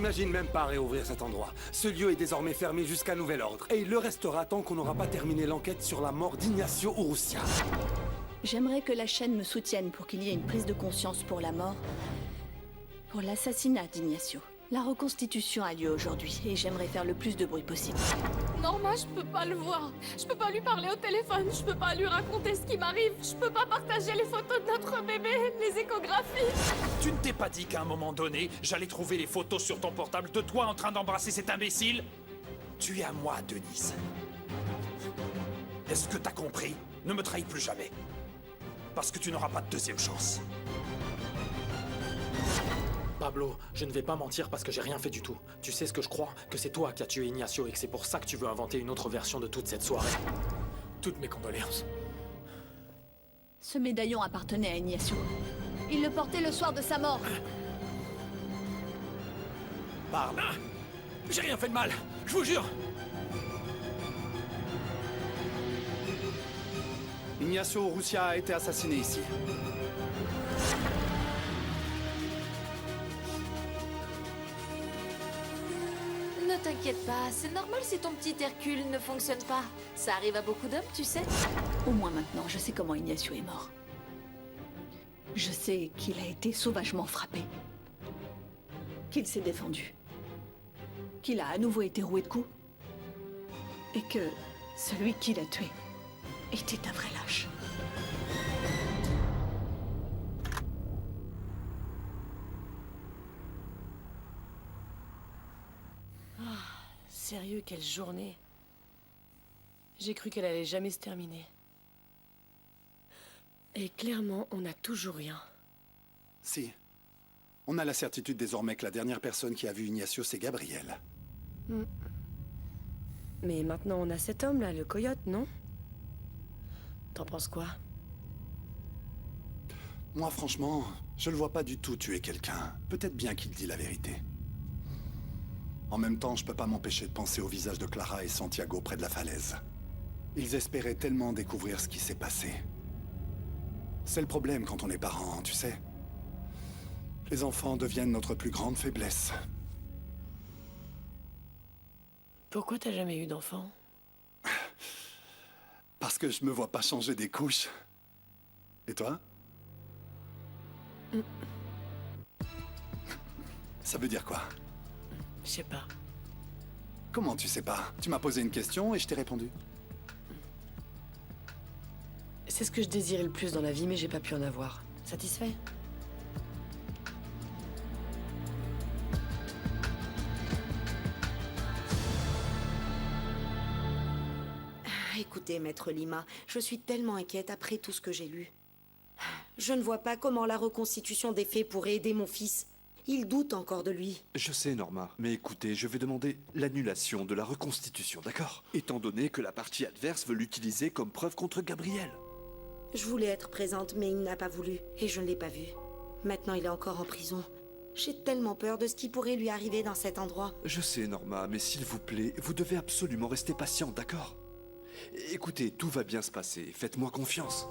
n'imagine même pas réouvrir cet endroit. Ce lieu est désormais fermé jusqu'à nouvel ordre. Et il le restera tant qu'on n'aura pas terminé l'enquête sur la mort d'Ignacio Urrutia. J'aimerais que la chaîne me soutienne pour qu'il y ait une prise de conscience pour la mort, pour l'assassinat d'Ignacio. La reconstitution a lieu aujourd'hui et j'aimerais faire le plus de bruit possible. Norma, je peux pas le voir. Je peux pas lui parler au téléphone. Je peux pas lui raconter ce qui m'arrive. Je peux pas partager les photos de notre bébé, les échographies. Tu ne t'es pas dit qu'à un moment donné, j'allais trouver les photos sur ton portable de toi en train d'embrasser cet imbécile? Tu es à moi, Denise. Est-ce que t'as compris? Ne me trahis plus jamais. Parce que tu n'auras pas de deuxième chance. Pablo, je ne vais pas mentir parce que j'ai rien fait du tout. Tu sais ce que je crois? Que c'est toi qui as tué Ignacio et que c'est pour ça que tu veux inventer une autre version de toute cette soirée. Toutes mes condoléances. Ce médaillon appartenait à Ignacio. Il le portait le soir de sa mort. Parle. J'ai rien fait de mal, je vous jure. Ignacio Urrutia a été assassiné ici. Ne t'inquiète pas, c'est normal si ton petit Hercule ne fonctionne pas. Ça arrive à beaucoup d'hommes, tu sais. Au moins maintenant, je sais comment Ignacio est mort. Je sais qu'il a été sauvagement frappé. Qu'il s'est défendu. Qu'il a à nouveau été roué de coups. Et que celui qui l'a tué était un vrai lâche. Sérieux, quelle journée. J'ai cru qu'elle allait jamais se terminer. Et clairement, on n'a toujours rien. Si. On a la certitude désormais que la dernière personne qui a vu Ignacio, c'est Gabriel. Mais maintenant, on a cet homme-là, le coyote, non? T'en penses quoi? Moi, franchement, je le vois pas du tout tuer quelqu'un. Peut-être bien qu'il dit la vérité. En même temps, je peux pas m'empêcher de penser au visage de Clara et Santiago près de la falaise. Ils espéraient tellement découvrir ce qui s'est passé. C'est le problème quand on est parent, tu sais. Les enfants deviennent notre plus grande faiblesse. Pourquoi t'as jamais eu d'enfant? Parce que je me vois pas changer des couches. Et toi? Ça veut dire quoi? Je sais pas. Comment tu sais pas? Tu m'as posé une question et je t'ai répondu. C'est ce que je désirais le plus dans la vie, mais j'ai pas pu en avoir. Satisfait? Écoutez, Maître Lima, je suis tellement inquiète après tout ce que j'ai lu. Je ne vois pas comment la reconstitution des faits pourrait aider mon fils. Il doute encore de lui. Je sais, Norma, mais écoutez, je vais demander l'annulation de la reconstitution, d'accord? Étant donné que la partie adverse veut l'utiliser comme preuve contre Gabriel. Je voulais être présente, mais il n'a pas voulu, et je ne l'ai pas vu. Maintenant, il est encore en prison. J'ai tellement peur de ce qui pourrait lui arriver dans cet endroit. Je sais, Norma, mais s'il vous plaît, vous devez absolument rester patiente, d'accord? Écoutez, tout va bien se passer, faites-moi confiance.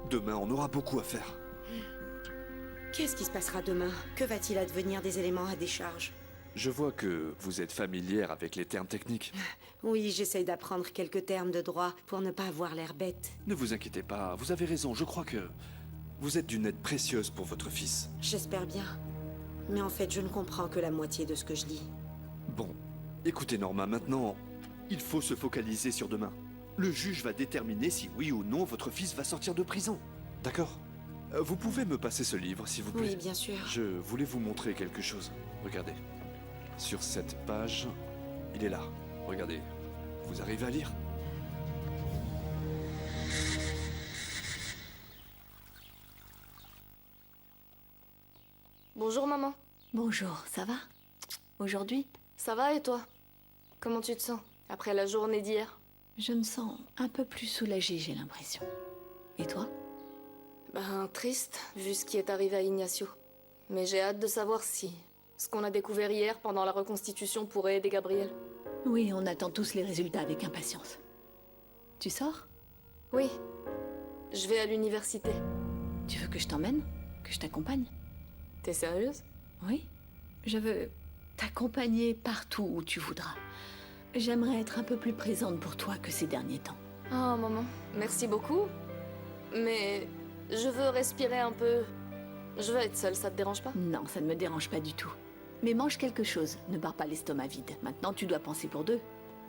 Demain, on aura beaucoup à faire. Qu'est-ce qui se passera demain? Que va-t-il advenir des éléments à décharge? Je vois que vous êtes familière avec les termes techniques. Oui, j'essaye d'apprendre quelques termes de droit pour ne pas avoir l'air bête. Ne vous inquiétez pas, vous avez raison, je crois que vous êtes d'une aide précieuse pour votre fils. J'espère bien. Mais en fait, je ne comprends que la moitié de ce que je lis. Bon, écoutez Norma, maintenant, il faut se focaliser sur demain. Le juge va déterminer si oui ou non votre fils va sortir de prison. D'accord? Vous pouvez me passer ce livre, s'il vous plaît? Oui, bien sûr. Je voulais vous montrer quelque chose. Regardez. Sur cette page, il est là. Regardez. Vous arrivez à lire? Bonjour maman. Bonjour, ça va? Aujourd'hui? Ça va et toi? Comment tu te sens après la journée d'hier? Je me sens un peu plus soulagée, j'ai l'impression. Et toi? Ben, triste, vu ce qui est arrivé à Ignacio. Mais j'ai hâte de savoir si ce qu'on a découvert hier pendant la reconstitution pourrait aider Gabriel. Oui, on attend tous les résultats avec impatience. Tu sors? Oui. Je vais à l'université. Tu veux que je t'emmène? Que je t'accompagne? T'es sérieuse? Oui. Je veux t'accompagner partout où tu voudras. J'aimerais être un peu plus présente pour toi que ces derniers temps. Oh, maman, merci beaucoup. Mais je veux respirer un peu. Je veux être seule, ça te dérange pas? Non, ça ne me dérange pas du tout. Mais mange quelque chose, ne pars pas l'estomac vide. Maintenant, tu dois penser pour deux.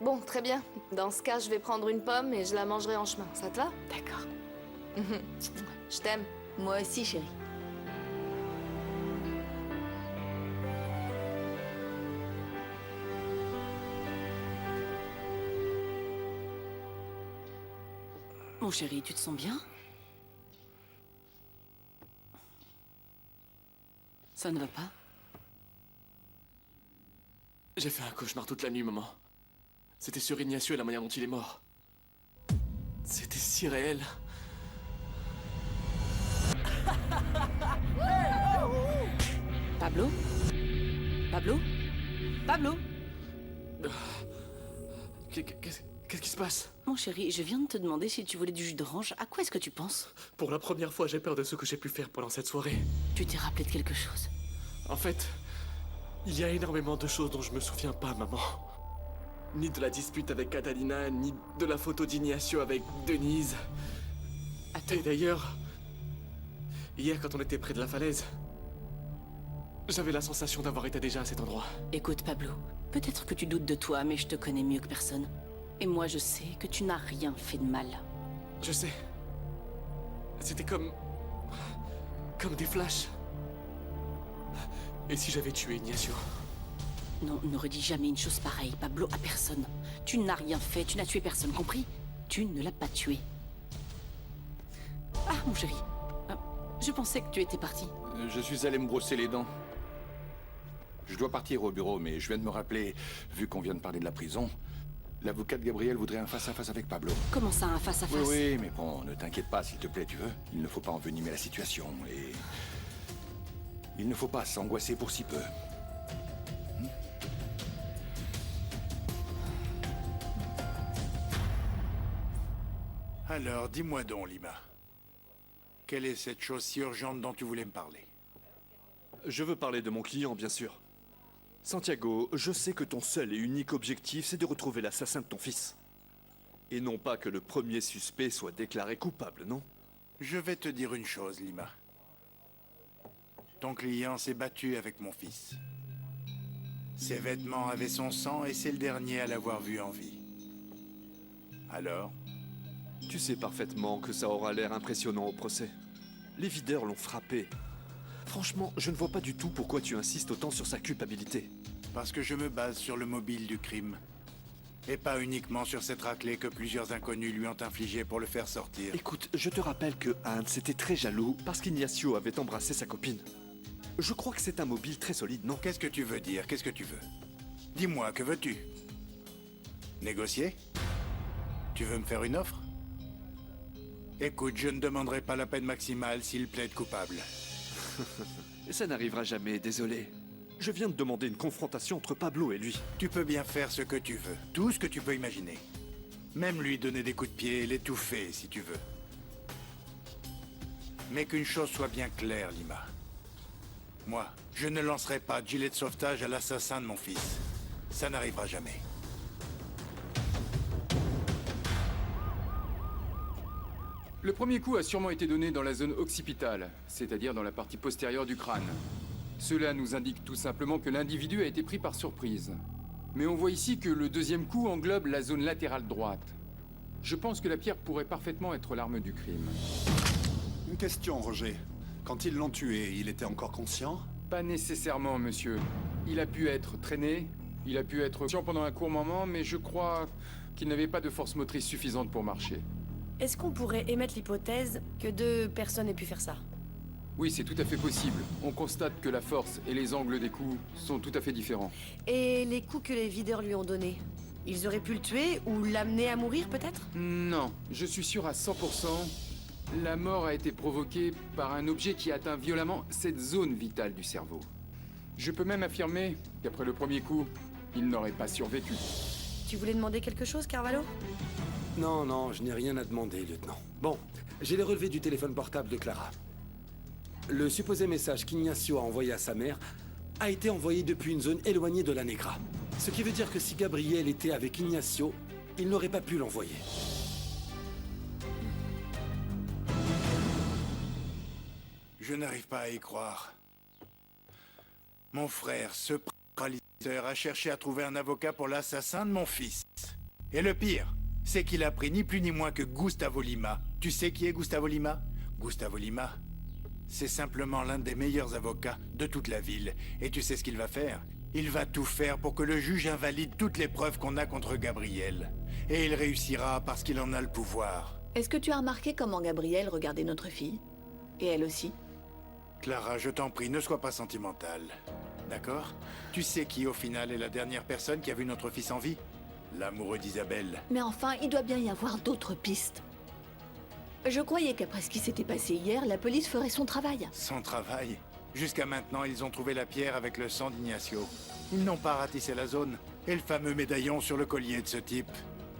Bon, très bien. Dans ce cas, je vais prendre une pomme et je la mangerai en chemin. Ça te va? D'accord. Je t'aime. Moi aussi, chérie. Mon chéri, tu te sens bien? Ça ne va pas? J'ai fait un cauchemar toute la nuit, maman. C'était sur Ignacio et la manière dont il est mort. C'était si réel. Pablo? Pablo? Pablo? Qu'est-ce qui se passe? Mon chéri, je viens de te demander si tu voulais du jus d'orange. À quoi est-ce que tu penses? Pour la première fois, j'ai peur de ce que j'ai pu faire pendant cette soirée. Tu t'es rappelé de quelque chose? En fait, il y a énormément de choses dont je me souviens pas, maman. Ni de la dispute avec Catalina, ni de la photo d'Ignacio avec Denise. Attends. Et d'ailleurs, hier quand on était près de la falaise, j'avais la sensation d'avoir été déjà à cet endroit. Écoute, Pablo, peut-être que tu doutes de toi, mais je te connais mieux que personne. Et moi, je sais que tu n'as rien fait de mal. Je sais. C'était comme des flashs. Et si j'avais tué Ignacio? Non, ne redis jamais une chose pareille, Pablo, à personne. Tu n'as rien fait, tu n'as tué personne, compris? Tu ne l'as pas tué. Ah, mon chéri. Je pensais que tu étais parti. Je suis allé me brosser les dents. Je dois partir au bureau, mais je viens de me rappeler, vu qu'on vient de parler de la prison, l'avocat de Gabriel voudrait un face-à-face avec Pablo. Comment ça, un face-à-face? Oui, mais bon, ne t'inquiète pas, s'il te plaît, tu veux. Il ne faut pas envenimer la situation, et... il ne faut pas s'angoisser pour si peu. Alors, dis-moi donc, Lima. Quelle est cette chose si urgente dont tu voulais me parler? Je veux parler de mon client, bien sûr. Santiago, je sais que ton seul et unique objectif, c'est de retrouver l'assassin de ton fils. Et non pas que le premier suspect soit déclaré coupable, non? Je vais te dire une chose, Lima. Ton client s'est battu avec mon fils. Ses vêtements avaient son sang et c'est le dernier à l'avoir vu en vie. Alors? Tu sais parfaitement que ça aura l'air impressionnant au procès. Les videurs l'ont frappé. Franchement, je ne vois pas du tout pourquoi tu insistes autant sur sa culpabilité. Parce que je me base sur le mobile du crime. Et pas uniquement sur cette raclée que plusieurs inconnus lui ont infligée pour le faire sortir. Écoute, je te rappelle que Hans était très jaloux parce qu'Ignacio avait embrassé sa copine. Je crois que c'est un mobile très solide, non? Qu'est-ce que tu veux dire? Qu'est-ce que tu veux? Dis-moi, que veux-tu? Négocier? Tu veux me faire une offre? Écoute, je ne demanderai pas la peine maximale s'il plaide coupable. Ça n'arrivera jamais, désolé. Je viens de demander une confrontation entre Pablo et lui. Tu peux bien faire ce que tu veux, tout ce que tu peux imaginer. Même lui donner des coups de pied et l'étouffer, si tu veux. Mais qu'une chose soit bien claire, Lima. Moi, je ne lancerai pas de gilet de sauvetage à l'assassin de mon fils. Ça n'arrivera jamais. Le premier coup a sûrement été donné dans la zone occipitale, c'est-à-dire dans la partie postérieure du crâne. Cela nous indique tout simplement que l'individu a été pris par surprise. Mais on voit ici que le deuxième coup englobe la zone latérale droite. Je pense que la pierre pourrait parfaitement être l'arme du crime. Une question, Roger. Quand ils l'ont tué, il était encore conscient? Pas nécessairement, monsieur. Il a pu être traîné, il a pu être conscient pendant un court moment, mais je crois qu'il n'avait pas de force motrice suffisante pour marcher. Est-ce qu'on pourrait émettre l'hypothèse que deux personnes aient pu faire ça? Oui, c'est tout à fait possible. On constate que la force et les angles des coups sont tout à fait différents. Et les coups que les videurs lui ont donnés, ils auraient pu le tuer ou l'amener à mourir peut-être? Non, je suis sûr à 100%. La mort a été provoquée par un objet qui atteint violemment cette zone vitale du cerveau. Je peux même affirmer qu'après le premier coup, il n'aurait pas survécu. Tu voulais demander quelque chose, Carvalho? Non, non, je n'ai rien à demander, lieutenant. Bon, j'ai les relevés du téléphone portable de Clara. Le supposé message qu'Ignacio a envoyé à sa mère a été envoyé depuis une zone éloignée de la Negra. Ce qui veut dire que si Gabriel était avec Ignacio, il n'aurait pas pu l'envoyer. Je n'arrive pas à y croire. Mon frère, ce paralyseur, a cherché à trouver un avocat pour l'assassin de mon fils. Et le pire, c'est qu'il a pris ni plus ni moins que Gustavo Lima. Tu sais qui est Gustavo Lima? Gustavo Lima, c'est simplement l'un des meilleurs avocats de toute la ville. Et tu sais ce qu'il va faire? Il va tout faire pour que le juge invalide toutes les preuves qu'on a contre Gabriel. Et il réussira parce qu'il en a le pouvoir. Est-ce que tu as remarqué comment Gabriel regardait notre fille? Et elle aussi? Clara, je t'en prie, ne sois pas sentimentale. D'accord? Tu sais qui, au final, est la dernière personne qui a vu notre fils en vie? L'amoureux d'Isabelle. Mais enfin, il doit bien y avoir d'autres pistes. Je croyais qu'après ce qui s'était passé hier, la police ferait son travail. Son travail? Jusqu'à maintenant, ils ont trouvé la pierre avec le sang d'Ignacio. Ils n'ont pas ratissé la zone. Et le fameux médaillon sur le collier de ce type.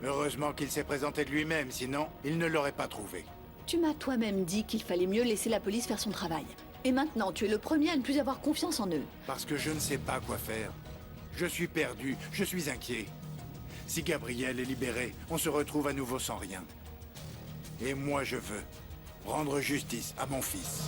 Heureusement qu'il s'est présenté de lui-même, sinon, il ne l'aurait pas trouvé. Tu m'as toi-même dit qu'il fallait mieux laisser la police faire son travail. Et maintenant, tu es le premier à ne plus avoir confiance en eux. Parce que je ne sais pas quoi faire. Je suis perdu, je suis inquiet. Si Gabriel est libéré, on se retrouve à nouveau sans rien. Et moi, je veux rendre justice à mon fils.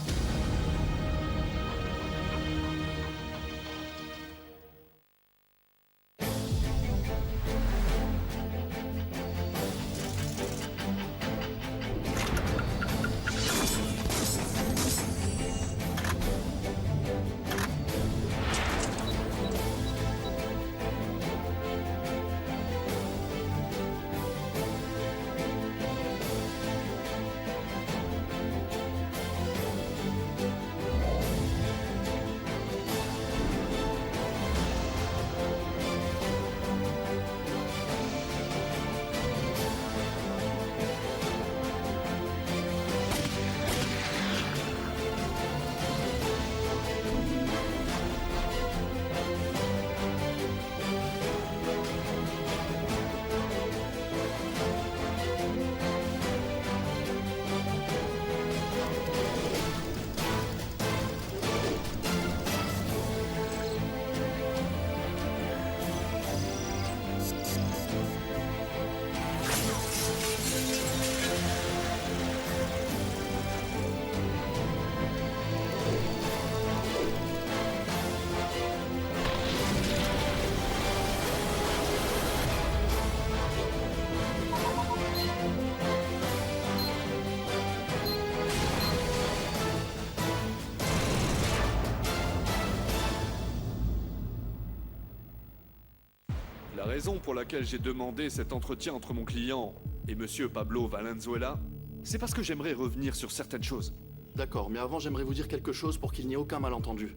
La raison pour laquelle j'ai demandé cet entretien entre mon client et monsieur Pablo Valenzuela, c'est parce que j'aimerais revenir sur certaines choses. D'accord, mais avant j'aimerais vous dire quelque chose pour qu'il n'y ait aucun malentendu.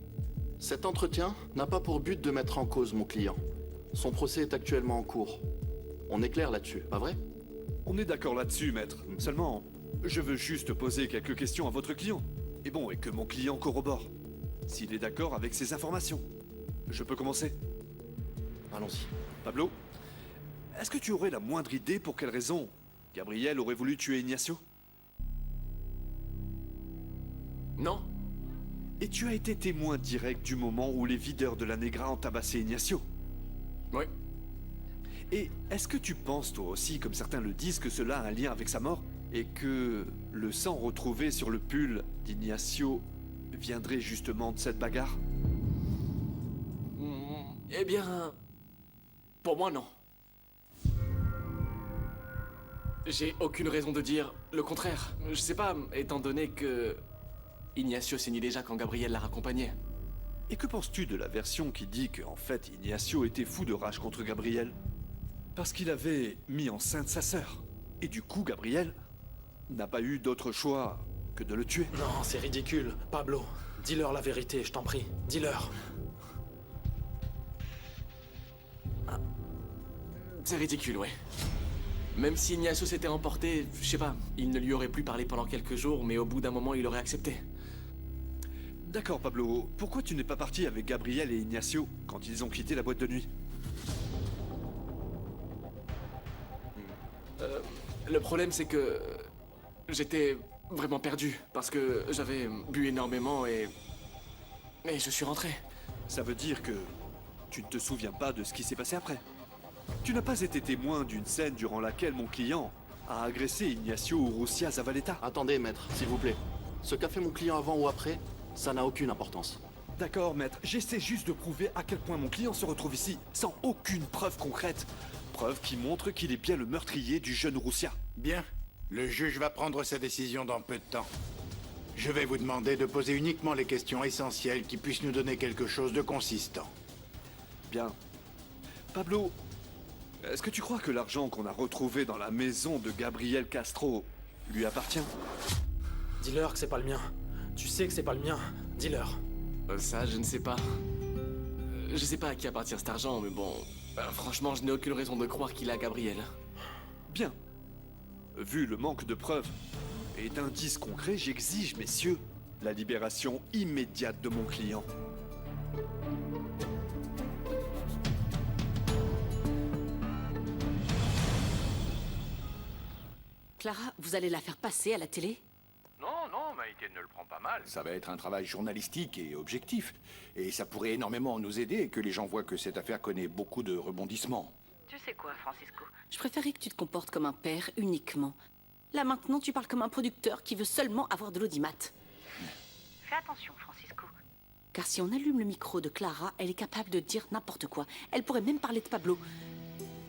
Cet entretien n'a pas pour but de mettre en cause mon client. Son procès est actuellement en cours. On est clair là-dessus, pas vrai? On est d'accord là-dessus, maître. Seulement, je veux juste poser quelques questions à votre client. Et bon, et que mon client corrobore. S'il est d'accord avec ces informations. Je peux commencer? Allons-y. Pablo, est-ce que tu aurais la moindre idée pour quelle raison Gabriel aurait voulu tuer Ignacio? Non. Et tu as été témoin direct du moment où les videurs de la Negra ont tabassé Ignacio? Oui. Et est-ce que tu penses, toi aussi, comme certains le disent, que cela a un lien avec sa mort? Et que le sang retrouvé sur le pull d'Ignacio viendrait justement de cette bagarre? Eh bien... Pour moi, non. J'ai aucune raison de dire le contraire. Je sais pas, étant donné que... Ignacio saignait déjà quand Gabriel la raccompagnait. Et que penses-tu de la version qui dit qu'en fait Ignacio était fou de rage contre Gabriel? Parce qu'il avait mis enceinte sa sœur. Et du coup, Gabriel n'a pas eu d'autre choix que de le tuer. Non, c'est ridicule. Pablo, dis-leur la vérité, je t'en prie. Dis-leur. C'est ridicule, ouais. Même si Ignacio s'était emporté, je sais pas, il ne lui aurait plus parlé pendant quelques jours, mais au bout d'un moment, il aurait accepté. D'accord, Pablo. Pourquoi tu n'es pas parti avec Gabriel et Ignacio quand ils ont quitté la boîte de nuit? Le problème, c'est que... J'étais vraiment perdu, parce que j'avais bu énormément et je suis rentré. Ça veut dire que tu ne te souviens pas de ce qui s'est passé après. Tu n'as pas été témoin d'une scène durant laquelle mon client a agressé Ignacio Urrutia Zavaleta. Attendez, maître, s'il vous plaît. Ce qu'a fait mon client avant ou après, ça n'a aucune importance. D'accord, maître. J'essaie juste de prouver à quel point mon client se retrouve ici, sans aucune preuve concrète. Preuve qui montre qu'il est bien le meurtrier du jeune Urrutia. Bien. Le juge va prendre sa décision dans peu de temps. Je vais vous demander de poser uniquement les questions essentielles qui puissent nous donner quelque chose de consistant. Bien. Pablo, est-ce que tu crois que l'argent qu'on a retrouvé dans la maison de Gabriel Castro lui appartient? Dis-leur que c'est pas le mien. Tu sais que c'est pas le mien. Dis-leur. Ça, je ne sais pas. Je sais pas à qui appartient cet argent, mais bon... franchement, je n'ai aucune raison de croire qu'il a Gabriel. Bien. Vu le manque de preuves et d'indices concrets, j'exige, messieurs, la libération immédiate de mon client. Clara, vous allez la faire passer à la télé? Non, non, Maïté ne le prend pas mal. Ça va être un travail journalistique et objectif. Et ça pourrait énormément nous aider que les gens voient que cette affaire connaît beaucoup de rebondissements. Tu sais quoi, Francisco? Je préférais que tu te comportes comme un père uniquement. Là maintenant, tu parles comme un producteur qui veut seulement avoir de l'audimat. Fais attention, Francisco. Car si on allume le micro de Clara, elle est capable de dire n'importe quoi. Elle pourrait même parler de Pablo.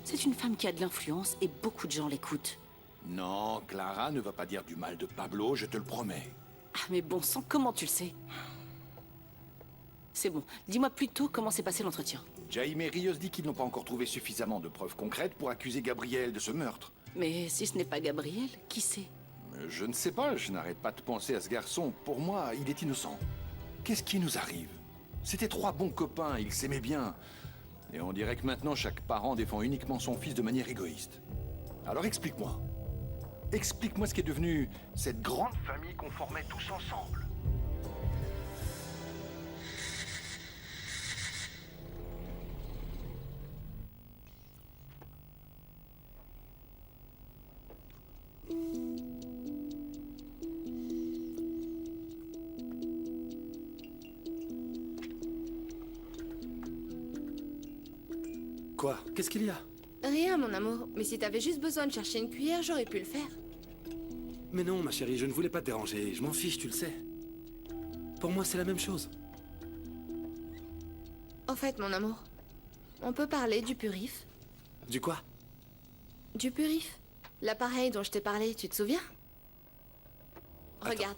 C'est une femme qui a de l'influence et beaucoup de gens l'écoutent. Non, Clara ne va pas dire du mal de Pablo, je te le promets. Ah, mais bon sang, comment tu le sais? C'est bon, dis-moi plutôt comment s'est passé l'entretien. Jaime et Rios dit qu'ils n'ont pas encore trouvé suffisamment de preuves concrètes pour accuser Gabriel de ce meurtre. Mais si ce n'est pas Gabriel, qui c'est? Je ne sais pas, je n'arrête pas de penser à ce garçon. Pour moi, il est innocent. Qu'est-ce qui nous arrive? C'étaient 3 bons copains, ils s'aimaient bien. Et on dirait que maintenant, chaque parent défend uniquement son fils de manière égoïste. Alors explique-moi. Explique-moi ce qui est devenu cette grande famille qu'on formait tous ensemble. Quoi? Qu'est-ce qu'il y a? Rien, mon amour. Mais si t'avais juste besoin de chercher une cuillère, j'aurais pu le faire. Mais non, ma chérie, je ne voulais pas te déranger. Je m'en fiche, tu le sais. Pour moi, c'est la même chose. En fait, mon amour, on peut parler du purif? Du quoi? Du purif. L'appareil dont je t'ai parlé, tu te souviens? Regarde.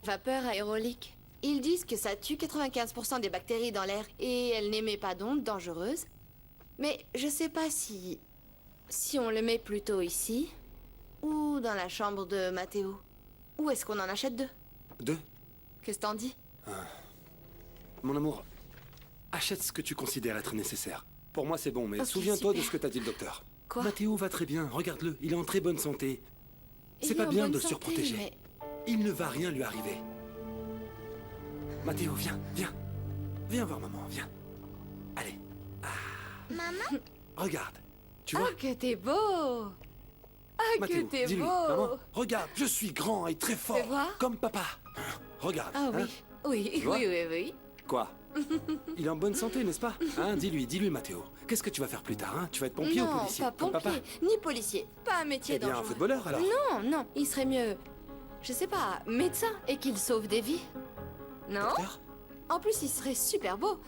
Vapeur aérolique. Ils disent que ça tue 95% des bactéries dans l'air et elles n'émettent pas d'ondes dangereuses. Mais je sais pas si on le met plutôt ici ou dans la chambre de Matteo. Ou est-ce qu'on en achète 2? 2? Qu'est-ce que t'en dis? Mon amour, achète ce que tu considères être nécessaire. Pour moi, c'est bon, mais Ok, souviens-toi de super. ce que t'a dit le docteur. Quoi? Matteo va très bien, regarde-le, il est en très bonne santé. Il C'est est pas en bien bonne de le santé, surprotéger. mais- Il ne va rien lui arriver. Matteo, viens, viens. Viens voir maman, viens. Allez. Maman? Regarde. Tu vois? Ah, que t'es beau! Ah, Matteo, que t'es dis-lui, beau! maman, regarde, je suis grand et très fort. Fais voir. Comme papa. Regarde. Ah oui, hein. oui, Tu vois? oui, oui, oui. Quoi? Il est en bonne santé, n'est-ce pas? Hein, dis-lui, Matteo. Qu'est-ce que tu vas faire plus tard, hein? Tu vas être pompier ou Non, policier? pas Comme pompier, papa? ni policier. Pas un métier Eh bien, dangereux. un footballeur, alors? Non, non, il serait mieux, je sais pas, médecin et qu'il sauve des vies. Non? Docteur? En plus, il serait super beau.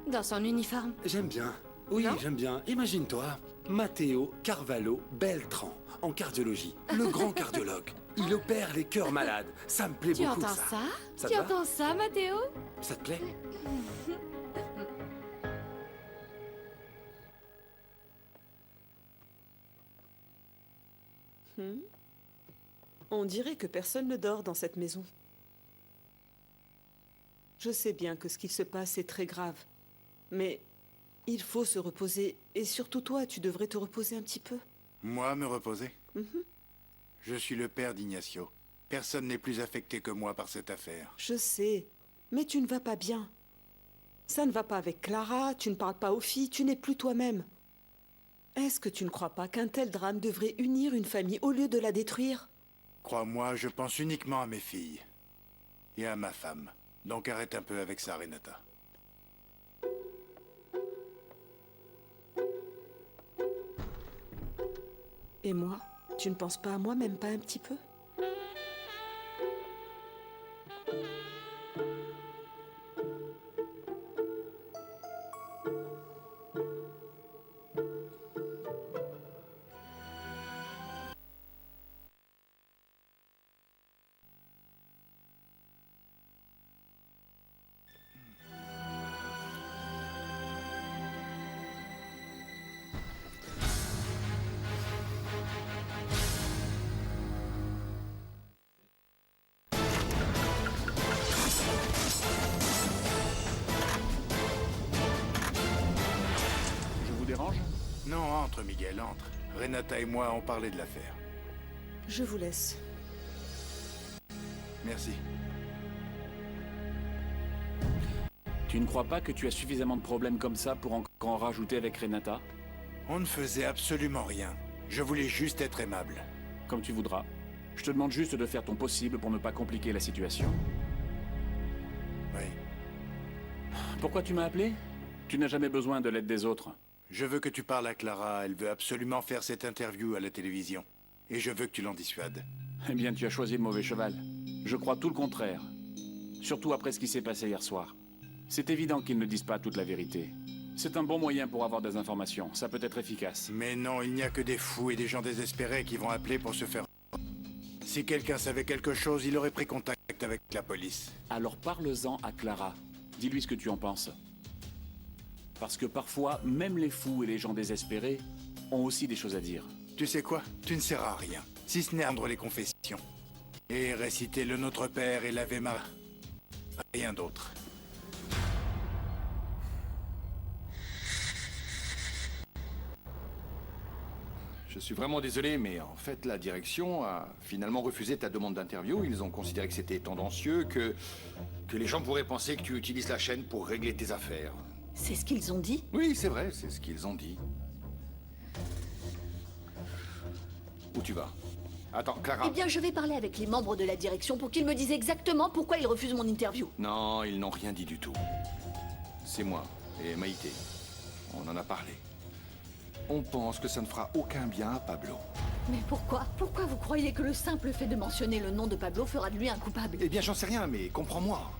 Dans son uniforme. J'aime bien. Oui, Non? j'aime bien. Imagine-toi, Matteo Carvalho Beltran, en cardiologie. Le grand cardiologue. Il opère les cœurs malades. Ça me plaît Tu beaucoup, entends ça. ça? Ça Tu te va? entends ça, Mathéo? Ça te plaît? On dirait que personne ne dort dans cette maison. Je sais bien que ce qu'il se passe est très grave, mais il faut se reposer, et surtout toi, tu devrais te reposer un petit peu. Moi, me reposer? Mhm. Je suis le père d'Ignacio. Personne n'est plus affecté que moi par cette affaire. Je sais, mais tu ne vas pas bien. Ça ne va pas avec Clara, tu ne parles pas aux filles, tu n'es plus toi-même. Est-ce que tu ne crois pas qu'un tel drame devrait unir une famille au lieu de la détruire? Crois-moi, je pense uniquement à mes filles. Et à ma femme. Donc arrête un peu avec ça, Renata. Et moi? Tu ne penses pas à moi, même pas un petit peu? Je vous dérange? Non, entre, Miguel, entre. Renata et moi, on parlait de l'affaire. Je vous laisse. Merci. Tu ne crois pas que tu as suffisamment de problèmes comme ça pour encore en rajouter avec Renata? On ne faisait absolument rien. Je voulais juste être aimable. Comme tu voudras. Je te demande juste de faire ton possible pour ne pas compliquer la situation. Oui. Pourquoi tu m'as appelé? Tu n'as jamais besoin de l'aide des autres. Je veux que tu parles à Clara. Elle veut absolument faire cette interview à la télévision. Et je veux que tu l'en dissuades. Eh bien, tu as choisi le mauvais cheval. Je crois tout le contraire. Surtout après ce qui s'est passé hier soir. C'est évident qu'ils ne disent pas toute la vérité. C'est un bon moyen pour avoir des informations. Ça peut être efficace. Mais non, il n'y a que des fous et des gens désespérés qui vont appeler pour se faire... Si quelqu'un savait quelque chose, il aurait pris contact avec la police. Alors parle-en à Clara. Dis-lui ce que tu en penses. Parce que parfois, même les fous et les gens désespérés ont aussi des choses à dire. Tu sais quoi? Tu ne sers à rien. Si ce n'est rendre les confessions. Et réciter le Notre Père et l'Ave Maria. Rien d'autre. Je suis vraiment désolé, mais en fait, la direction a finalement refusé ta demande d'interview. Ils ont considéré que c'était tendancieux, que les gens pourraient penser que tu utilises la chaîne pour régler tes affaires. C'est ce qu'ils ont dit? Oui, c'est vrai, c'est ce qu'ils ont dit. Où tu vas? Attends, Clara. Eh bien, je vais parler avec les membres de la direction pour qu'ils me disent exactement pourquoi ils refusent mon interview. Non, ils n'ont rien dit du tout. C'est moi et Maïté. On en a parlé. On pense que ça ne fera aucun bien à Pablo. Mais pourquoi? Pourquoi vous croyez que le simple fait de mentionner le nom de Pablo fera de lui un coupable? Eh bien, j'en sais rien, mais comprends-moi.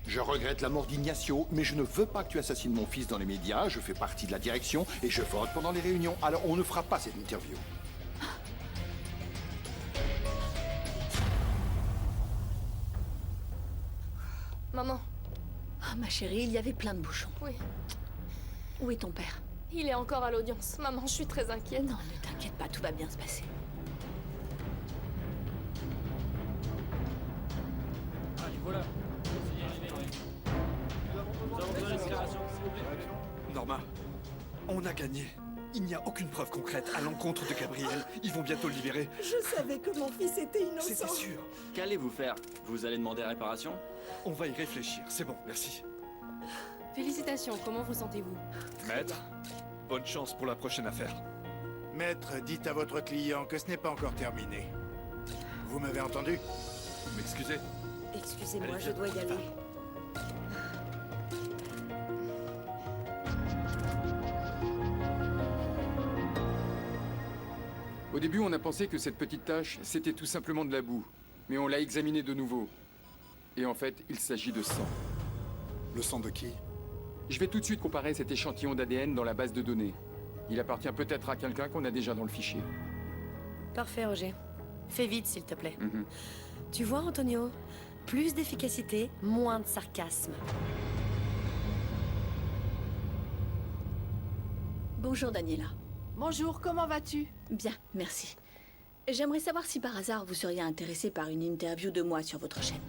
Je regrette la mort d'Ignacio, mais je ne veux pas que tu assassines mon fils dans les médias. Je fais partie de la direction et je vote pendant les réunions. Alors, on ne fera pas cette interview. Maman. Ah, ma chérie, il y avait plein de bouchons. Oui. Où est ton père? Il est encore à l'audience. Maman, je suis très inquiète. Non, ne t'inquiète pas, tout va bien se passer. Allez, voilà. Norma, on a gagné. Il n'y a aucune preuve concrète à l'encontre de Gabriel. Ils vont bientôt le libérer. Je savais que mon fils était innocent. C'était sûr. Qu'allez-vous faire? Vous allez demander réparation? On va y réfléchir. C'est bon, merci. Félicitations, comment vous sentez-vous? Maître, bonne chance pour la prochaine affaire. Maître, dites à votre client que ce n'est pas encore terminé. Vous m'avez entendu? Vous m'excusez? Excusez-moi, Allez, je dois y aller. Au début, on a pensé que cette petite tache, c'était tout simplement de la boue. Mais on l'a examinée de nouveau. Et en fait, il s'agit de sang. Le sang de qui? Je vais tout de suite comparer cet échantillon d'ADN dans la base de données. Il appartient peut-être à quelqu'un qu'on a déjà dans le fichier. Parfait, Roger. Fais vite, s'il te plaît. Mhm. Tu vois, Antonio? Plus d'efficacité, moins de sarcasme. Bonjour, Daniela. Bonjour, comment vas-tu? Bien, merci. J'aimerais savoir si par hasard vous seriez intéressé par une interview de moi sur votre chaîne.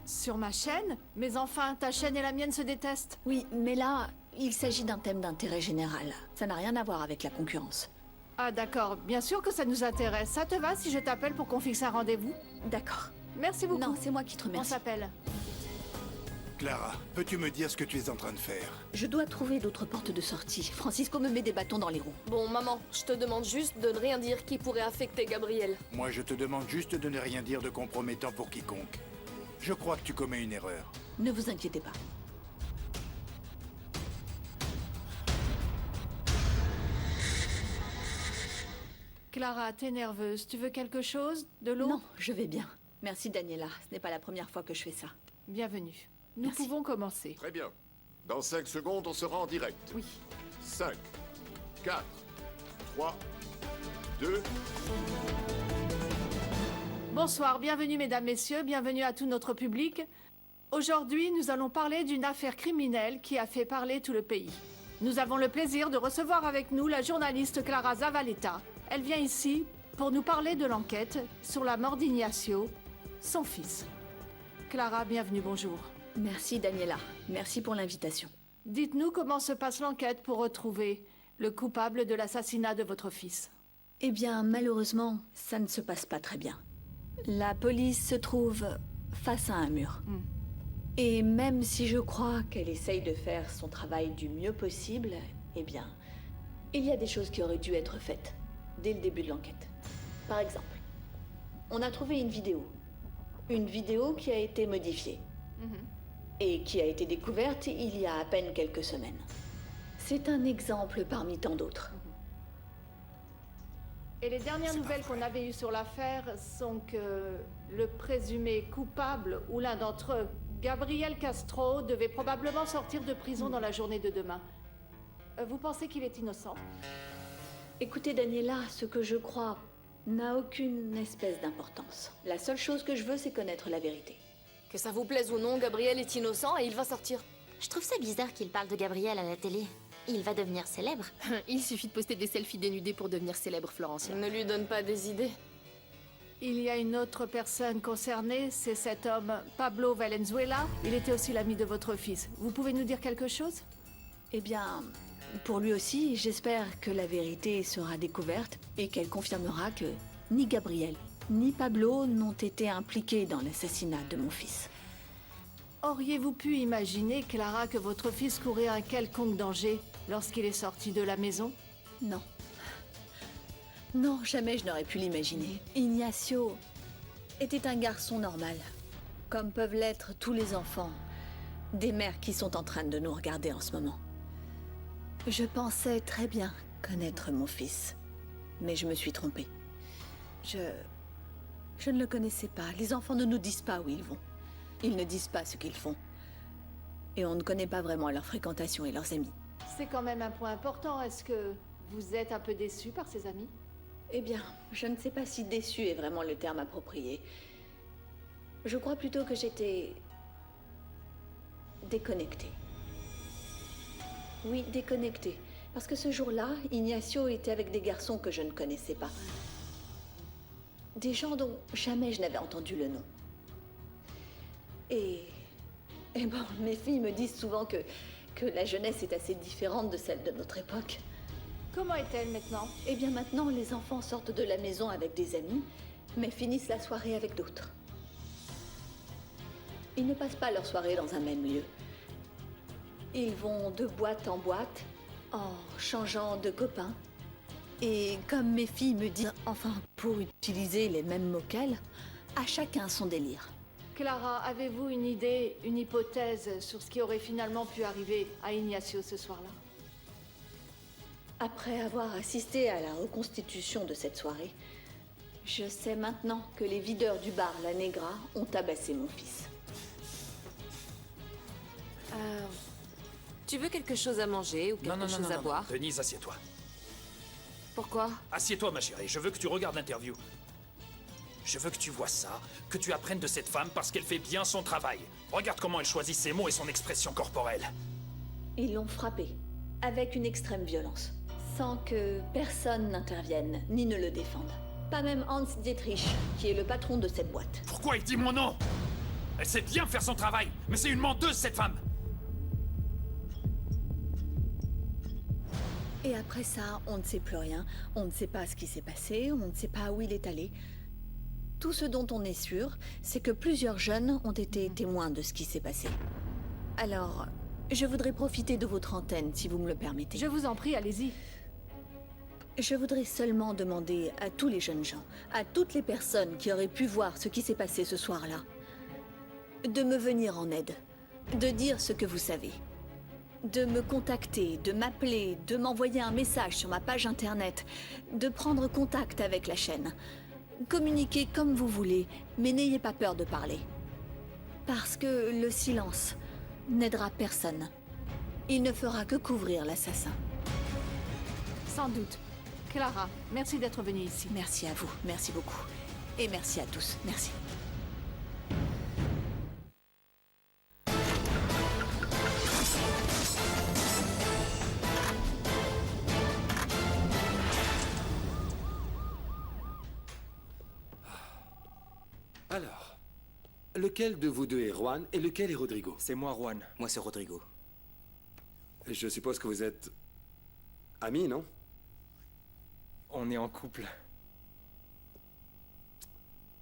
Sur ma chaîne? Mais enfin, ta chaîne et la mienne se détestent. Oui, mais là, il s'agit d'un thème d'intérêt général. Ça n'a rien à voir avec la concurrence. Ah d'accord, bien sûr que ça nous intéresse. Ça te va si je t'appelle pour qu'on fixe un rendez-vous? D'accord. Merci beaucoup. Non, c'est moi qui te remercie. On s'appelle. Clara, peux-tu me dire ce que tu es en train de faire? Je dois trouver d'autres portes de sortie. Francisco me met des bâtons dans les roues. Bon, maman, je te demande juste de ne rien dire qui pourrait affecter Gabriel. Moi, je te demande juste de ne rien dire de compromettant pour quiconque. Je crois que tu commets une erreur. Ne vous inquiétez pas. Clara, t'es nerveuse. Tu veux quelque chose? De l'eau? Non, je vais bien. Merci Daniela, ce n'est pas la première fois que je fais ça. Bienvenue. Nous pouvons commencer. Très bien. Dans 5 secondes, on sera en direct. Oui. 5, 4, 3, 2... Bonsoir, bienvenue mesdames, messieurs, bienvenue à tout notre public. Aujourd'hui, nous allons parler d'une affaire criminelle qui a fait parler tout le pays. Nous avons le plaisir de recevoir avec nous la journaliste Clara Zavaleta. Elle vient ici pour nous parler de l'enquête sur la mort d'Ignacio, son fils. Clara, bienvenue, bonjour. Merci Daniela, merci pour l'invitation. Dites-nous comment se passe l'enquête pour retrouver le coupable de l'assassinat de votre fils. Eh bien, malheureusement, ça ne se passe pas très bien. La police se trouve face à un mur. Et même si je crois qu'elle essaye de faire son travail du mieux possible, eh bien, il y a des choses qui auraient dû être faites dès le début de l'enquête. Par exemple, on a trouvé une vidéo. Une vidéo qui a été modifiée. Et qui a été découverte il y a à peine quelques semaines. C'est un exemple parmi tant d'autres. Et les dernières nouvelles qu'on avait eues sur l'affaire sont que le présumé coupable, ou l'un d'entre eux, Gabriel Castro, devait probablement sortir de prison dans la journée de demain. Vous pensez qu'il est innocent? Écoutez, Daniela, ce que je crois n'a aucune espèce d'importance. La seule chose que je veux, c'est connaître la vérité. Que ça vous plaise ou non, Gabriel est innocent et il va sortir. Je trouve ça bizarre qu'il parle de Gabriel à la télé. Il va devenir célèbre. Il suffit de poster des selfies dénudés pour devenir célèbre, Florencia. Ne lui donne pas des idées. Il y a une autre personne concernée, c'est cet homme, Pablo Valenzuela. Il était aussi l'ami de votre fils. Vous pouvez nous dire quelque chose? Eh bien, pour lui aussi, j'espère que la vérité sera découverte et qu'elle confirmera que ni Gabriel ni Pablo n'ont été impliqués dans l'assassinat de mon fils. Auriez-vous pu imaginer, Clara, que votre fils courait un quelconque danger lorsqu'il est sorti de la maison? Non. Non, jamais je n'aurais pu l'imaginer. Ignacio était un garçon normal, comme peuvent l'être tous les enfants des mères qui sont en train de nous regarder en ce moment. Je pensais très bien connaître mon fils, mais je me suis trompée. Je ne le connaissais pas. Les enfants ne nous disent pas où ils vont. Ils ne disent pas ce qu'ils font. Et on ne connaît pas vraiment leur fréquentation et leurs amis. C'est quand même un point important. Est-ce que vous êtes un peu déçu par ses amis? Eh bien, je ne sais pas si déçu est vraiment le terme approprié. Je crois plutôt que j'étais déconnectée. Oui, déconnectée. Parce que ce jour-là, Ignacio était avec des garçons que je ne connaissais pas. Des gens dont jamais je n'avais entendu le nom. Et bon, mes filles me disent souvent que la jeunesse est assez différente de celle de notre époque. Comment est-elle maintenant? Eh bien maintenant, les enfants sortent de la maison avec des amis, mais finissent la soirée avec d'autres. Ils ne passent pas leur soirée dans un même lieu. Ils vont de boîte en boîte, en changeant de copains. Et comme mes filles me disent, enfin, pour utiliser les mêmes mots qu'elles, à chacun son délire. Clara, avez-vous une idée, une hypothèse sur ce qui aurait finalement pu arriver à Ignacio ce soir-là? Après avoir assisté à la reconstitution de cette soirée, je sais maintenant que les videurs du bar La Negra ont tabassé mon fils. Tu veux quelque chose à manger ou quelque chose à boire? Denise, assieds-toi. Pourquoi? Assieds-toi, ma chérie. Je veux que tu regardes l'interview. Je veux que tu vois ça, que tu apprennes de cette femme parce qu'elle fait bien son travail. Regarde comment elle choisit ses mots et son expression corporelle. Ils l'ont frappé, avec une extrême violence, sans que personne n'intervienne ni ne le défende. Pas même Hans Dietrich, qui est le patron de cette boîte. Pourquoi il dit mon nom? Elle sait bien faire son travail, mais c'est une menteuse, cette femme. Et après ça, on ne sait plus rien. On ne sait pas ce qui s'est passé, on ne sait pas où il est allé. Tout ce dont on est sûr, c'est que plusieurs jeunes ont été témoins de ce qui s'est passé. Alors, je voudrais profiter de votre antenne, si vous me le permettez. Je vous en prie, allez-y. Je voudrais seulement demander à tous les jeunes gens, à toutes les personnes qui auraient pu voir ce qui s'est passé ce soir-là, de me venir en aide, de dire ce que vous savez, de me contacter, de m'appeler, de m'envoyer un message sur ma page internet, de prendre contact avec la chaîne. Communiquez comme vous voulez, mais n'ayez pas peur de parler. Parce que le silence n'aidera personne. Il ne fera que couvrir l'assassin. Sans doute. Clara, merci d'être venue ici. Merci à vous, merci beaucoup. Et merci à tous, merci. Alors, lequel de vous deux est Juan et lequel est Rodrigo? C'est moi, Juan. Moi, c'est Rodrigo. Je suppose que vous êtes amis, non? On est en couple.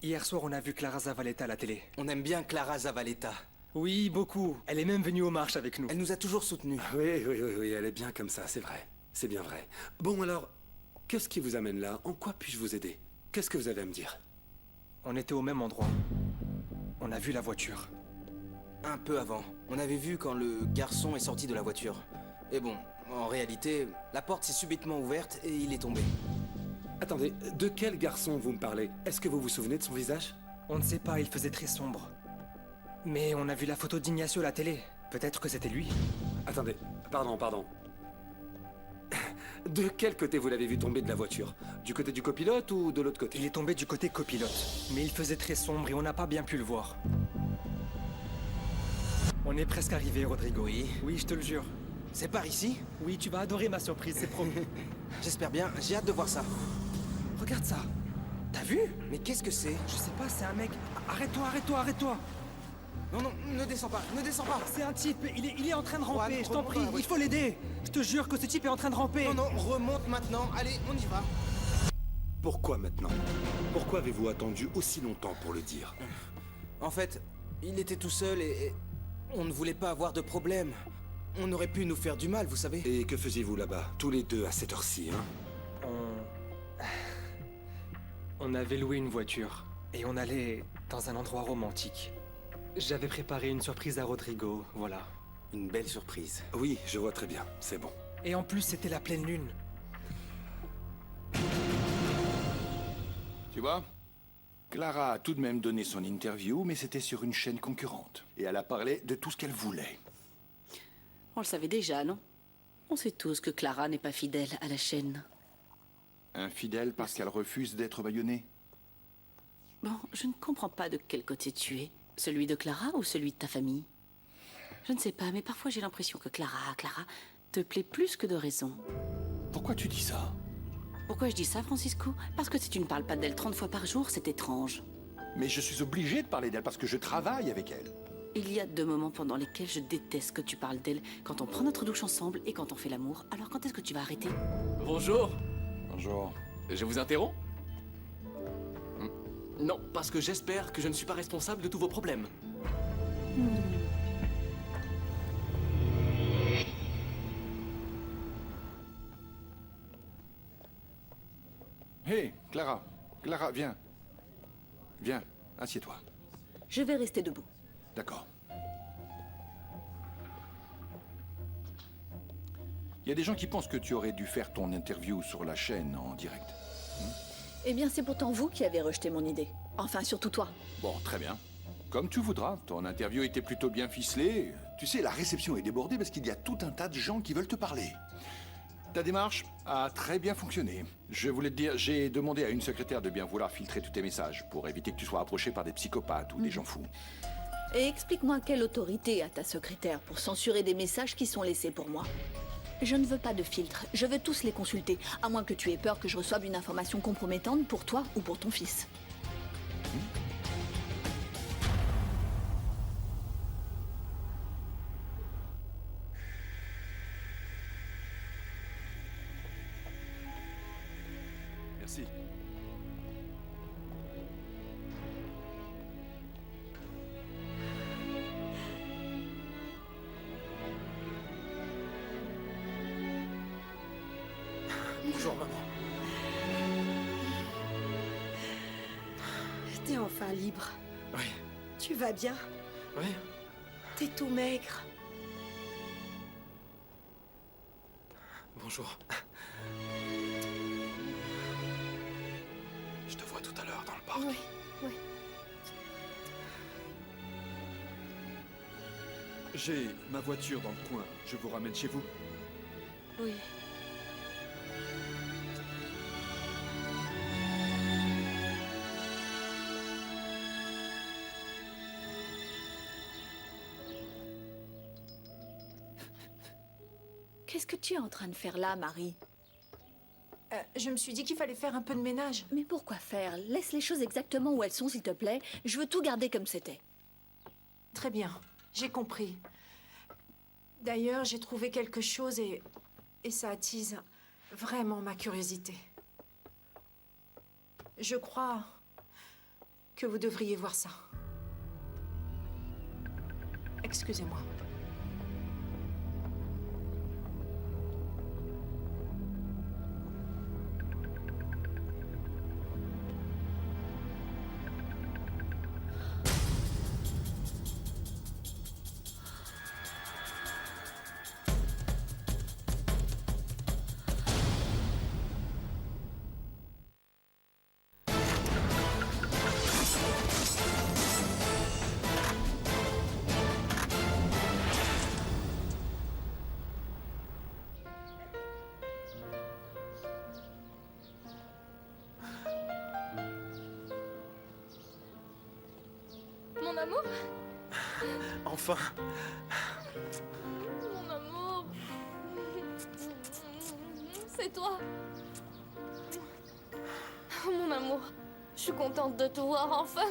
Hier soir, on a vu Clara Zavaleta à la télé. On aime bien Clara Zavaleta. Oui, beaucoup. Elle est même venue aux marches avec nous. Elle nous a toujours soutenus. Oui, elle est bien comme ça, c'est vrai. C'est bien vrai. Bon alors, qu'est-ce qui vous amène là? En quoi puis-je vous aider? Qu'est-ce que vous avez à me dire? On était au même endroit. On a vu la voiture. Un peu avant. On avait vu quand le garçon est sorti de la voiture. Et bon, en réalité, la porte s'est subitement ouverte et il est tombé. Attendez, de quel garçon vous me parlez? Est-ce que vous vous souvenez de son visage? On ne sait pas, il faisait très sombre. Mais on a vu la photo d'Ignacio à la télé. Peut-être que c'était lui. Attendez, pardon. De quel côté vous l'avez vu tomber de la voiture? Du côté du copilote ou de l'autre côté? Il est tombé du côté copilote. Mais il faisait très sombre et on n'a pas bien pu le voir. On est presque arrivé, Rodrigo. Oui, je te le jure. C'est par ici? Oui, tu vas adorer ma surprise, c'est promis. J'espère bien, j'ai hâte de voir ça. Regarde ça. T'as vu? Mais qu'est-ce que c'est? Je sais pas, c'est un mec. Arrête-toi. Non, ne descends pas. C'est un type, il est en train de ramper, Juan, je t'en prie, il faut l'aider. Je te jure que ce type est en train de ramper. Non, remonte maintenant, allez, on y va. Pourquoi maintenant? Pourquoi avez-vous attendu aussi longtemps pour le dire? En fait, il était tout seul et on ne voulait pas avoir de problème. On aurait pu nous faire du mal, vous savez. Et que faisiez-vous là-bas, tous les deux à cette heure-ci, hein? On avait loué une voiture et on allait dans un endroit romantique. J'avais préparé une surprise à Rodrigo, voilà. Une belle surprise. Oui, je vois très bien, c'est bon. Et en plus, c'était la pleine lune. Tu vois, Clara a tout de même donné son interview, mais c'était sur une chaîne concurrente. Et elle a parlé de tout ce qu'elle voulait. On le savait déjà, non? On sait tous que Clara n'est pas fidèle à la chaîne. Infidèle parce qu'elle refuse d'être bâillonnée? Bon, je ne comprends pas de quel côté tu es. Celui de Clara ou celui de ta famille? Je ne sais pas, mais parfois j'ai l'impression que Clara te plaît plus que de raison. Pourquoi tu dis ça? Pourquoi je dis ça, Francisco? Parce que si tu ne parles pas d'elle 30 fois par jour, c'est étrange. Mais je suis obligé de parler d'elle parce que je travaille avec elle. Il y a 2 moments pendant lesquels je déteste que tu parles d'elle. Quand on prend notre douche ensemble et quand on fait l'amour. Alors quand est-ce que tu vas arrêter? Bonjour. Bonjour. Je vous interromps? Non, parce que j'espère que je ne suis pas responsable de tous vos problèmes. Hé, Clara, viens. Viens, assieds-toi. Je vais rester debout. D'accord. Il y a des gens qui pensent que tu aurais dû faire ton interview sur la chaîne en direct. Eh bien, c'est pourtant vous qui avez rejeté mon idée. Enfin, surtout toi. Bon, très bien. Comme tu voudras. Ton interview était plutôt bien ficelée. Tu sais, la réception est débordée parce qu'il y a tout un tas de gens qui veulent te parler. Ta démarche a très bien fonctionné. Je voulais te dire, j'ai demandé à une secrétaire de bien vouloir filtrer tous tes messages pour éviter que tu sois approché par des psychopathes ou des gens fous. Et explique-moi quelle autorité a ta secrétaire pour censurer des messages qui sont laissés pour moi. Je ne veux pas de filtre, je veux tous les consulter, à moins que tu aies peur que je reçoive une information compromettante pour toi ou pour ton fils. Merci. Bonjour, maman. T'es enfin libre. Oui. Tu vas bien? Oui. T'es tout maigre. Bonjour. Je te vois tout à l'heure dans le parc. Oui, oui. J'ai ma voiture dans le coin. Je vous ramène chez vous. Oui. Qu'est-ce que tu es en train de faire là, Marie? Je me suis dit qu'il fallait faire un peu de ménage. Mais pourquoi faire? Laisse les choses exactement où elles sont, s'il te plaît. Je veux tout garder comme c'était. Très bien, j'ai compris. D'ailleurs, j'ai trouvé quelque chose et ça attise vraiment ma curiosité. Je crois que vous devriez voir ça. Excusez-moi. Mon amour? Enfin. Mon amour. C'est toi. Mon amour, je suis contente de te voir enfin.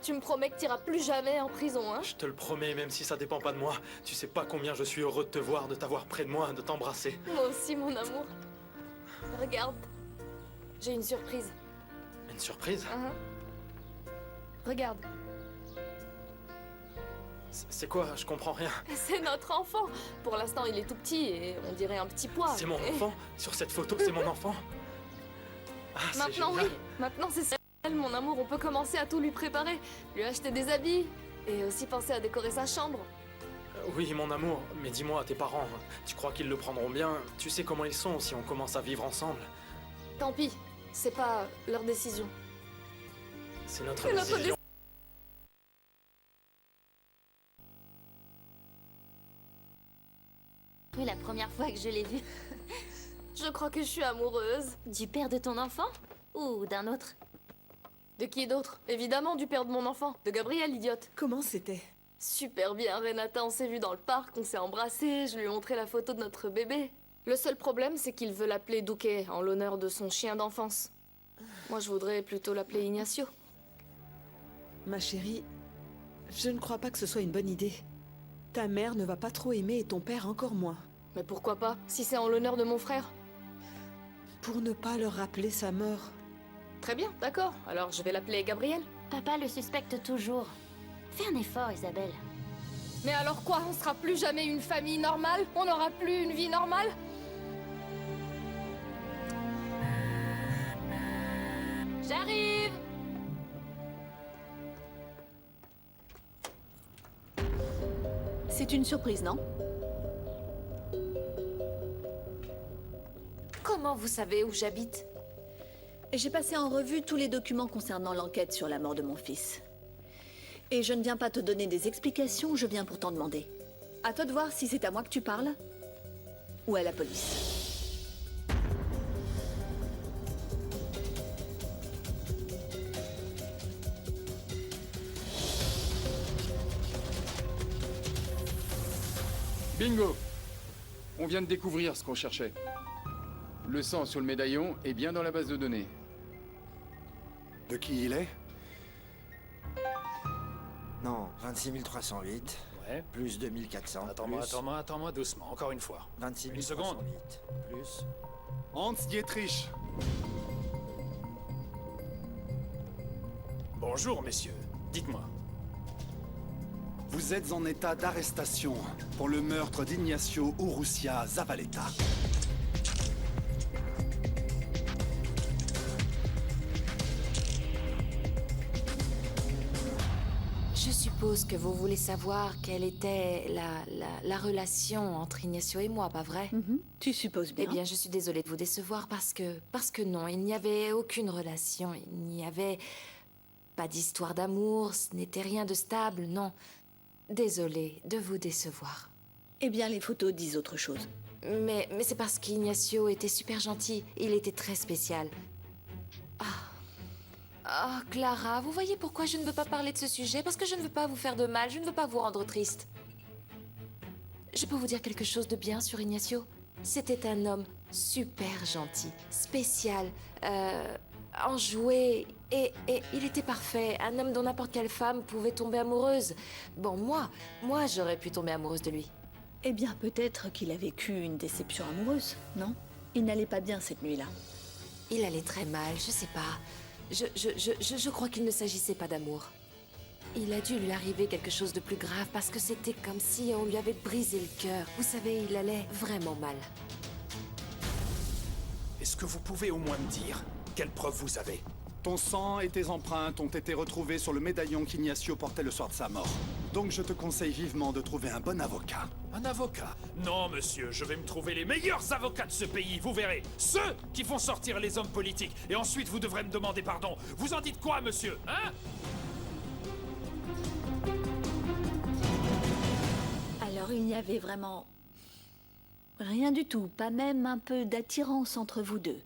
Tu me promets que t'iras plus jamais en prison, hein? Je te le promets, même si ça dépend pas de moi. Tu sais pas combien je suis heureux de te voir, de t'avoir près de moi, de t'embrasser. Moi aussi, mon amour. Regarde. J'ai une surprise. Une surprise? Regarde. C'est quoi? Je comprends rien. C'est notre enfant. Pour l'instant, il est tout petit et on dirait un petit pois. C'est mon enfant? Sur cette photo, c'est mon enfant? Ah, c'est Maintenant, génial. oui. Maintenant, c'est ça. Mon amour, on peut commencer à tout lui préparer. Lui acheter des habits. Et aussi penser à décorer sa chambre. Oui, mon amour, mais dis-moi, tes parents, tu crois qu'ils le prendront bien? Tu sais comment ils sont si on commence à vivre ensemble. Tant pis. C'est pas leur décision. C'est notre C'est notre décision. Oui, la première fois que je l'ai vu. Je crois que je suis amoureuse. Du père de ton enfant? Ou d'un autre? De qui d'autre? Évidemment, du père de mon enfant. De Gabriel, idiote. Comment c'était? Super bien, Renata. On s'est vu dans le parc, on s'est embrassés. Je lui ai montré la photo de notre bébé. Le seul problème, c'est qu'il veut l'appeler Duque, en l'honneur de son chien d'enfance. Moi, je voudrais plutôt l'appeler Ignacio. Ma chérie, je ne crois pas que ce soit une bonne idée. Ta mère ne va pas trop aimer et ton père encore moins. Mais pourquoi pas, si c'est en l'honneur de mon frère? Pour ne pas leur rappeler sa mort. Très bien, d'accord. Alors je vais l'appeler Gabriel. Papa le suspecte toujours. Fais un effort, Isabelle. Mais alors quoi? On sera plus jamais une famille normale? On n'aura plus une vie normale? J'arrive! C'est une surprise, non? Comment vous savez où j'habite? J'ai passé en revue tous les documents concernant l'enquête sur la mort de mon fils. Et je ne viens pas te donner des explications, je viens pour t'en demander. À toi de voir si c'est à moi que tu parles ou à la police. Bingo! On vient de découvrir ce qu'on cherchait. Le sang sur le médaillon est bien dans la base de données. De qui il est? Non, 26 308. Ouais. Plus 2400. Attends-moi doucement, encore une fois. 26 Une seconde. 308. Plus. Hans Dietrich. Bonjour, messieurs. Dites-moi. Vous êtes en état d'arrestation pour le meurtre d'Ignacio Urrutia Zavaleta. Je suppose que vous voulez savoir quelle était la relation entre Ignacio et moi, pas vrai? Tu supposes bien. Eh bien, je suis désolée de vous décevoir parce que non, il n'y avait aucune relation. Il n'y avait pas d'histoire d'amour, ce n'était rien de stable, non. Désolée de vous décevoir. Eh bien, les photos disent autre chose. Mais c'est parce qu'Ignacio était super gentil. Il était très spécial. Ah, Clara, vous voyez pourquoi je ne veux pas parler de ce sujet? Parce que je ne veux pas vous faire de mal, je ne veux pas vous rendre triste. Je peux vous dire quelque chose de bien sur Ignacio? C'était un homme super gentil, spécial, enjoué, et il était parfait. Un homme dont n'importe quelle femme pouvait tomber amoureuse. Bon, moi, j'aurais pu tomber amoureuse de lui. Eh bien, peut-être qu'il a vécu une déception amoureuse, non? Il n'allait pas bien cette nuit-là. Il allait très mal, je sais pas. Je crois qu'il ne s'agissait pas d'amour. Il a dû lui arriver quelque chose de plus grave parce que c'était comme si on lui avait brisé le cœur. Vous savez, il allait vraiment mal. Est-ce que vous pouvez au moins me dire quelles preuves vous avez? Ton sang et tes empreintes ont été retrouvés sur le médaillon qu'Ignacio portait le soir de sa mort. Donc je te conseille vivement de trouver un bon avocat. Un avocat? Non, monsieur, je vais me trouver les meilleurs avocats de ce pays, vous verrez. Ceux qui font sortir les hommes politiques. Et ensuite, vous devrez me demander pardon. Vous en dites quoi, monsieur? Hein? Alors, il n'y avait vraiment rien du tout, pas même un peu d'attirance entre vous deux.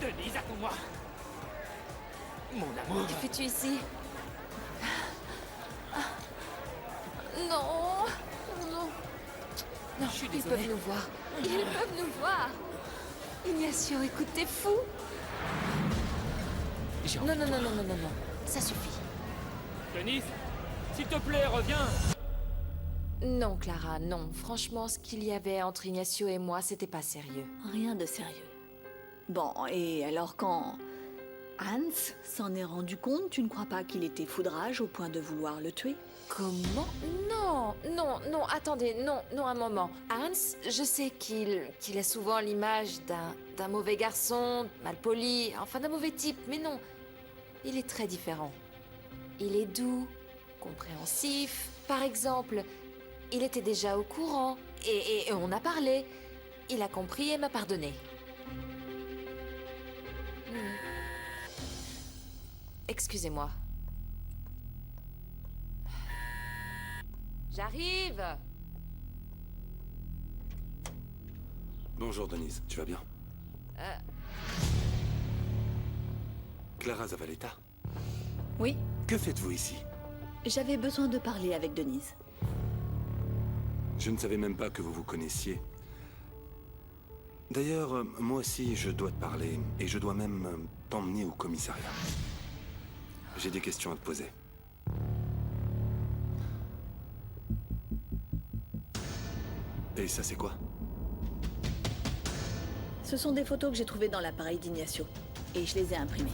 Denise, attends-moi. Mon amour. Que fais-tu ici? Non, non. Non, Je suis ils désolée. peuvent nous voir. Ils peuvent nous voir. Ignacio, écoute, t'es fou. Non, ça suffit. Denise, s'il te plaît, reviens. Non, Clara, non. Franchement, ce qu'il y avait entre Ignacio et moi, c'était pas sérieux. Rien de sérieux. Bon, et alors quand Hans s'en est rendu compte, tu ne crois pas qu'il était foudrage au point de vouloir le tuer? Comment? Non, attendez, non, un moment. Hans, je sais qu'il a souvent l'image d'un mauvais garçon, malpoli, enfin d'un mauvais type, mais non. Il est très différent. Il est doux, compréhensif. Par exemple, il était déjà au courant, et on a parlé. Il a compris et m'a pardonné. Excusez-moi. J'arrive. Bonjour Denise, tu vas bien? Clara Zavaleta? Oui. Que faites-vous ici? J'avais besoin de parler avec Denise. Je ne savais même pas que vous vous connaissiez. D'ailleurs, moi aussi, je dois te parler, et je dois même t'emmener au commissariat. J'ai des questions à te poser. Et ça, c'est quoi? Ce sont des photos que j'ai trouvées dans l'appareil d'Ignacio, et je les ai imprimées.